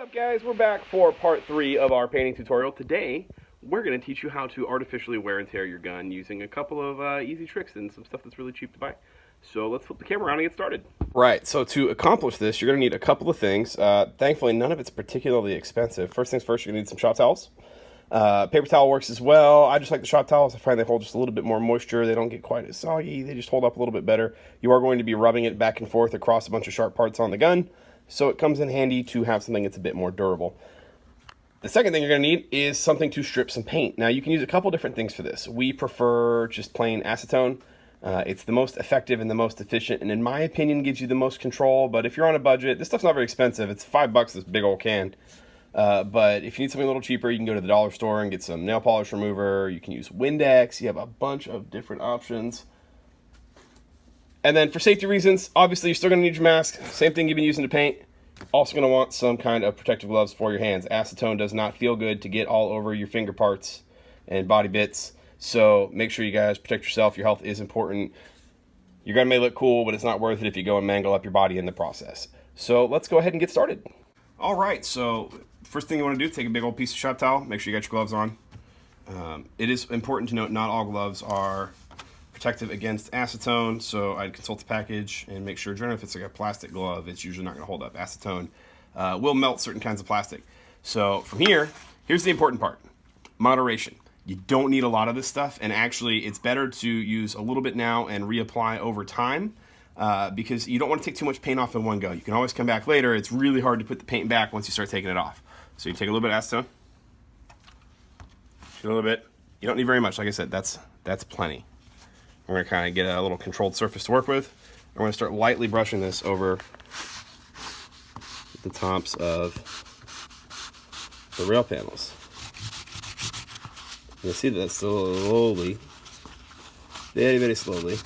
up, guys? We're back for part 3 of our painting tutorial. Today, we're going to teach you how to artificially wear and tear your gun using a couple of easy tricks and some stuff that's really cheap to buy. So let's flip the camera around and get started. Right, so to accomplish this, you're going to need a couple of things. Thankfully, none of it's particularly expensive. First things first, you're going to need some shop towels. Paper towel works as well. I just like the shop towels. I find they hold just a little bit more moisture. They don't get quite as soggy. They just hold up a little bit better. You are going to be rubbing it back and forth across a bunch of sharp parts on the gun, so it comes in handy to have something that's a bit more durable. The second thing you're going to need is something to strip some paint. Now, you can use a couple different things for this. We prefer just plain acetone. It's the most effective and the most efficient, and in my opinion, gives you the most control. But if you're on a budget, this stuff's not very expensive. It's $5, this big old can. But if you need something a little cheaper, you can go to the dollar store and get some nail polish remover. You can use Windex. You have a bunch of different options. And then for safety reasons, obviously you're still going to need your mask. Same thing you've been using to paint. Also going to want some kind of protective gloves for your hands. Acetone does not feel good to get all over your finger parts and body bits. So make sure you guys protect yourself. Your health is important. Your gun may look cool, but it's not worth it if you go and mangle up your body in the process. So let's go ahead and get started. All right, so first thing you want to do, take a big old piece of shop towel. Make sure you got your gloves on. It is important to note not all gloves are protective against acetone, so I'd consult the package and make sure, generally if it's like a plastic glove, it's usually not going to hold up. Acetone will melt certain kinds of plastic. So from here, here's the important part. Moderation. You don't need a lot of this stuff, and actually it's better to use a little bit now and reapply over time because you don't want to take too much paint off in one go. You can always come back later. It's really hard to put the paint back once you start taking it off. So you take a little bit of acetone, a little bit. You don't need very much. Like I said, that's plenty. We're going to kind of get a little controlled surface to work with. We're going to start lightly brushing this over the tops of the rail panels. You'll see that slowly, very, very slowly,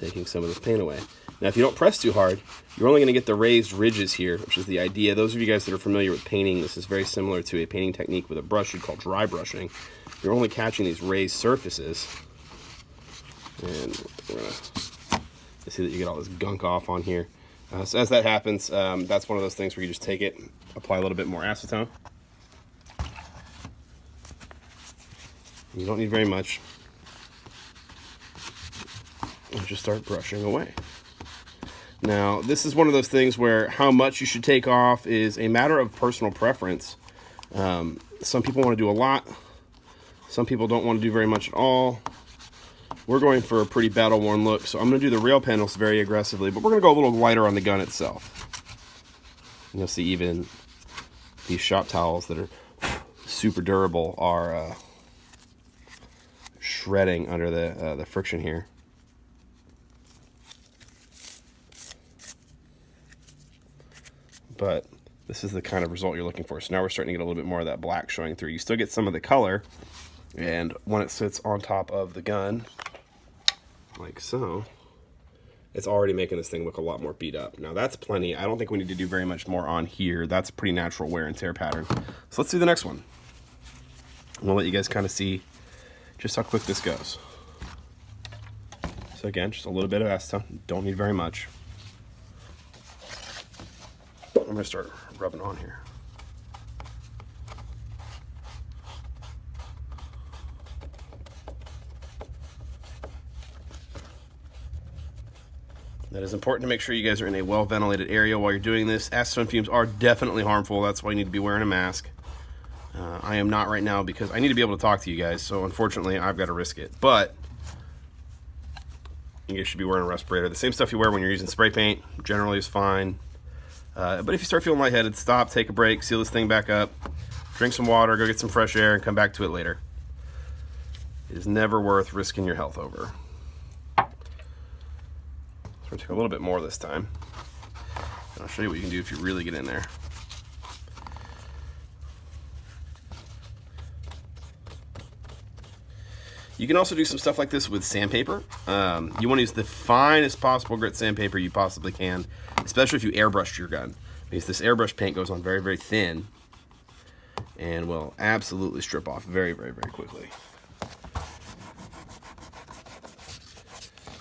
taking some of the paint away. Now, if you don't press too hard, you're only going to get the raised ridges here, which is the idea. Those of you guys that are familiar with painting, this is very similar to a painting technique with a brush you'd call dry brushing. You're only catching these raised surfaces. And we're going to see that you get all this gunk off on here. So as that happens, that's one of those things where you just take it, apply a little bit more acetone. You don't need very much. And just start brushing away. Now, this is one of those things where how much you should take off is a matter of personal preference. Some people want to do a lot. Some people don't want to do very much at all. We're going for a pretty battle-worn look, so I'm going to do the rail panels very aggressively, but we're going to go a little lighter on the gun itself. And you'll see even these shop towels that are super durable are shredding under the friction here. But this is the kind of result you're looking for. So now we're starting to get a little bit more of that black showing through. You still get some of the color, and when it sits on top of the gun, like so, it's already making this thing look a lot more beat up. Now that's plenty. I don't think we need to do very much more on here. That's a pretty natural wear and tear pattern. So let's do the next one. I'm gonna let you guys kind of see just how quick this goes. So again, just a little bit of acetone. Don't need very much. I'm gonna start rubbing on here. That is important to make sure you guys are in a well-ventilated area while you're doing this. Acetone fumes are definitely harmful. That's why you need to be wearing a mask. I am not right now because I need to be able to talk to you guys, so unfortunately I've got to risk it. But you guys should be wearing a respirator. The same stuff you wear when you're using spray paint generally is fine. But if you start feeling lightheaded, stop, take a break, seal this thing back up, drink some water, go get some fresh air, and come back to it later. It is never worth risking your health over. So we're going to take a little bit more this time. And I'll show you what you can do if you really get in there. You can also do some stuff like this with sandpaper. You want to use the finest possible grit sandpaper you possibly can, especially if you airbrushed your gun, because this airbrush paint goes on very, very thin and will absolutely strip off very, very, very quickly.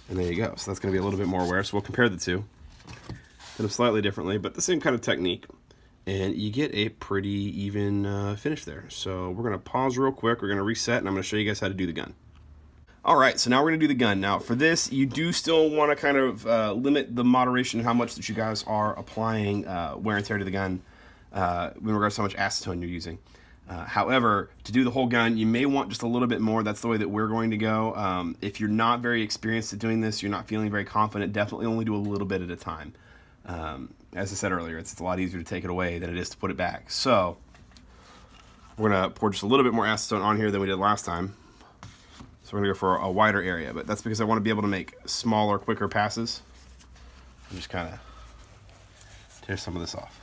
And there you go. So that's going to be a little bit more wear. So we'll compare the two. Hit them slightly differently, but the same kind of technique. and you get a pretty even finish there. So we're going to pause real quick. We're going to reset, and I'm going to show you guys how to do the gun. All right, so now we're going to do the gun. Now, for this, you do still want to kind of limit the moderation, how much that you guys are applying wear and tear to the gun in regards to how much acetone you're using. However, to do the whole gun, you may want just a little bit more. That's the way that we're going to go. If you're not very experienced at doing this, you're not feeling very confident, definitely only do a little bit at a time. As I said earlier, it's a lot easier to take it away than it is to put it back. So we're going to pour just a little bit more acetone on here than we did last time. So we're going to go for a wider area, but that's because I want to be able to make smaller, quicker passes. And just kind of tear some of this off.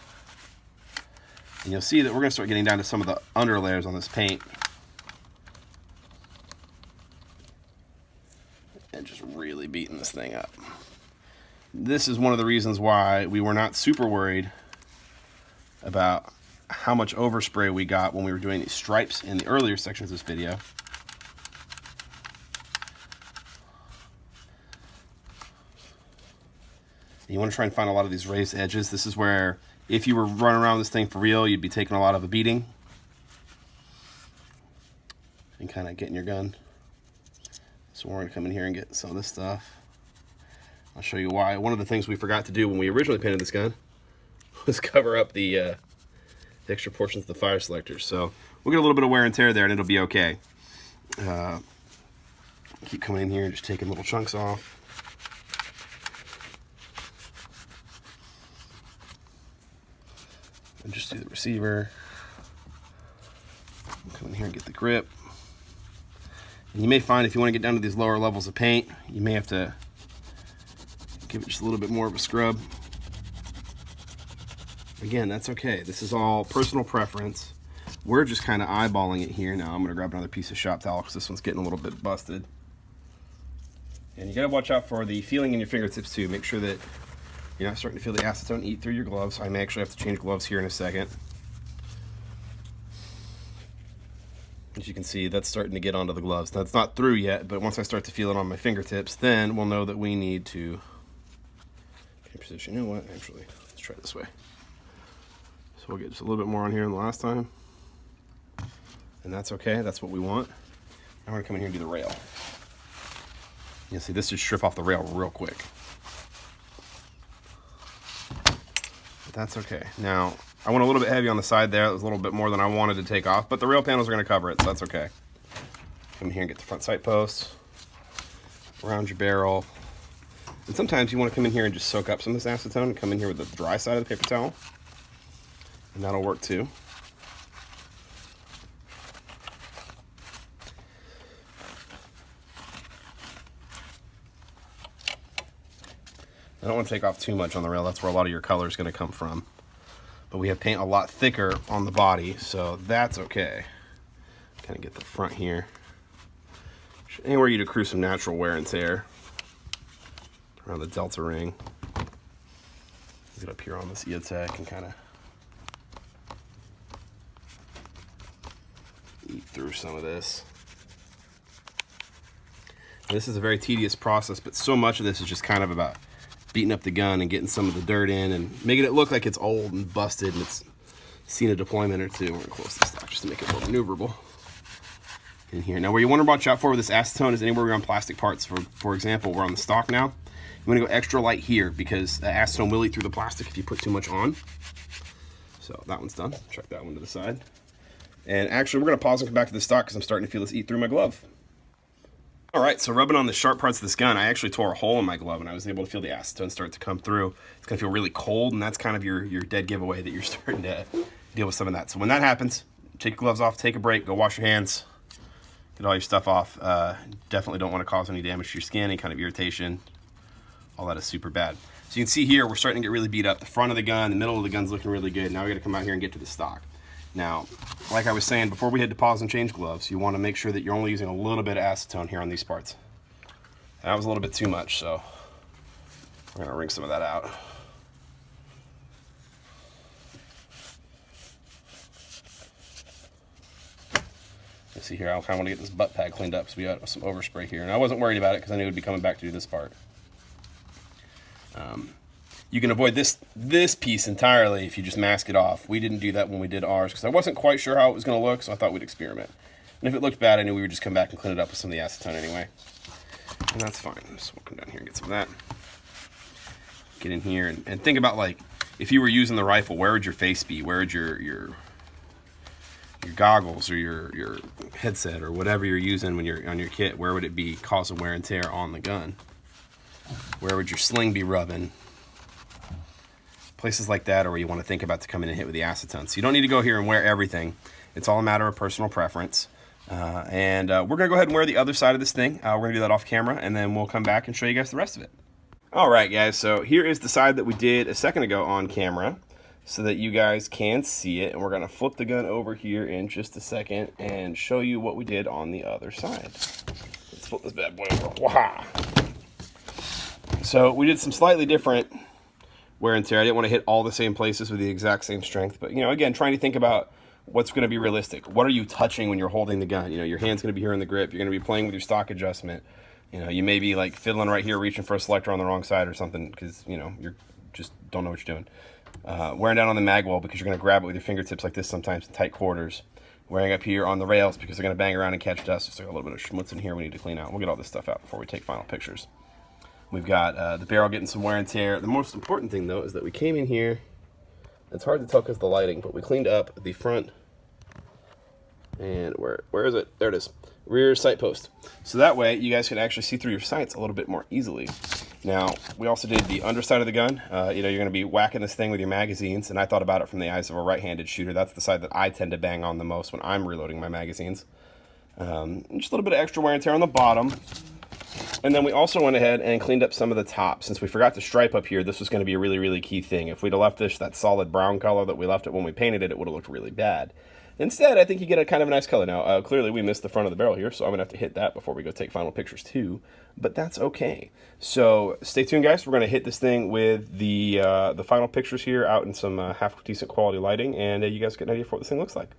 And you'll see that we're going to start getting down to some of the under layers on this paint. And just really beating this thing up. This is one of the reasons why we were not super worried about how much overspray we got when we were doing these stripes in the earlier sections of this video. You want to try and find a lot of these raised edges. This is where, if you were running around this thing for real, you'd be taking a lot of a beating and kind of getting your gun. So we're going to come in here and get some of this stuff. I'll show you why. One of the things we forgot to do when we originally painted this gun was cover up the extra portions of the fire selectors. So we'll get a little bit of wear and tear there, and it'll be okay. Keep coming in here and just taking little chunks off. And just do the receiver. Come in here and get the grip. And you may find if you want to get down to these lower levels of paint, you may have to give it just a little bit more of a scrub. Again, that's okay. This is all personal preference. We're just kind of eyeballing it here. Now I'm going to grab another piece of shop towel because this one's getting a little bit busted. And you got to watch out for the feeling in your fingertips too. Make sure that you're not starting to feel the acetone eat through your gloves. I may actually have to change gloves here in a second. As you can see, that's starting to get onto the gloves. Now, it's not through yet, but once I start to feel it on my fingertips, then we'll know that we need to position. You know what? Actually, let's try it this way. So we'll get just a little bit more on here than the last time. And that's okay. That's what we want. Now we're going to come in here and do the rail. You see, this should strip off the rail real quick. But that's okay. Now, I went a little bit heavy on the side there. It was a little bit more than I wanted to take off, but the rail panels are going to cover it, so that's okay. Come in here and get the front sight posts, around your barrel. And sometimes you want to come in here and just soak up some of this acetone and come in here with the dry side of the paper towel. And that'll work too. I don't want to take off too much on the rail. That's where a lot of your color is going to come from. But we have paint a lot thicker on the body, so that's okay. Kind of get the front here. Anywhere you'd accrue some natural wear and tear. Around the delta ring. Get up here on this EOTech and kind of eat through some of this. And this is a very tedious process, but so much of this is just kind of about beating up the gun and getting some of the dirt in and making it look like it's old and busted and it's seen a deployment or two. We're gonna close the stock just to make it more maneuverable in here. Now, where you want to watch out for with this acetone is anywhere around plastic parts. For example, we're on the stock now. You want to go extra light here because the acetone will eat through the plastic if you put too much on. So that one's done. Check that one to the side. And actually, we're going to pause and come back to the stock because I'm starting to feel this eat through my glove. All right, so rubbing on the sharp parts of this gun, I actually tore a hole in my glove and I was able to feel the acetone start to come through. It's going to feel really cold, and that's kind of your dead giveaway that you're starting to deal with some of that. So when that happens, take your gloves off, take a break, go wash your hands, get all your stuff off. Definitely don't want to cause any damage to your skin, any kind of irritation. All that is super bad. So you can see here, we're starting to get really beat up. The front of the gun, the middle of the gun's looking really good. Now we got to come out here and get to the stock. Now, like I was saying, before we had to pause and change gloves, you want to make sure that you're only using a little bit of acetone here on these parts. That was a little bit too much, so we're going to wring some of that out. You see here, I kind of want to get this butt pad cleaned up because we got some overspray here. And I wasn't worried about it because I knew it would be coming back to do this part. You can avoid this piece entirely if you just mask it off. We didn't do that when we did ours because I wasn't quite sure how it was going to look, so I thought we'd experiment. And if it looked bad, I knew we would just come back and clean it up with some of the acetone anyway. And that's fine. So we'll come down here and get some of that. Get in here and think about, like, if you were using the rifle, where would your face be? Where would your goggles or your headset or whatever you're using when you're on your kit, where would it be causing wear and tear on the gun? Where would your sling be rubbing? Places like that, or where you want to think about to come in and hit with the acetone. So you don't need to go here and wear everything. It's all a matter of personal preference. And we're going to go ahead and wear the other side of this thing. We're going to do that off camera, and then we'll come back and show you guys the rest of it. All right, guys, so here is the side that we did a second ago on camera so that you guys can see it. And we're going to flip the gun over here in just a second and show you what we did on the other side. Let's flip this bad boy over. Wow. So we did some slightly different wear and tear. I didn't want to hit all the same places with the exact same strength. But, you know, again, trying to think about what's going to be realistic. What are you touching when you're holding the gun? You know, your hand's going to be here in the grip. You're going to be playing with your stock adjustment. You know, you may be like fiddling right here, reaching for a selector on the wrong side or something because, you know, you're just don't know what you're doing. Wearing down on the mag well because you're going to grab it with your fingertips like this sometimes in tight quarters. Wearing up here on the rails because they're going to bang around and catch dust. Just like a little bit of schmutz in here we need to clean out. We'll get all this stuff out before we take final pictures. We've got the barrel getting some wear and tear. The most important thing, though, is that we came in here. It's hard to tell because of the lighting, but we cleaned up the front. And where is it? There it is. Rear sight post. So that way you guys can actually see through your sights a little bit more easily. Now, we also did the underside of the gun. You know, you're going to be whacking this thing with your magazines, and I thought about it from the eyes of a right-handed shooter. That's the side that I tend to bang on the most when I'm reloading my magazines. Just a little bit of extra wear and tear on the bottom. And then we also went ahead and cleaned up some of the top. Since we forgot to stripe up here, this was going to be a really, really key thing. If we'd have left this that solid brown color that we left it when we painted it, it would have looked really bad. Instead, I think you get a kind of a nice color. Now, clearly we missed the front of the barrel here, so I'm going to have to hit that before we go take final pictures too. But that's okay. So stay tuned, guys. We're going to hit this thing with the final pictures here out in some half-decent quality lighting, and you guys get an idea for what this thing looks like.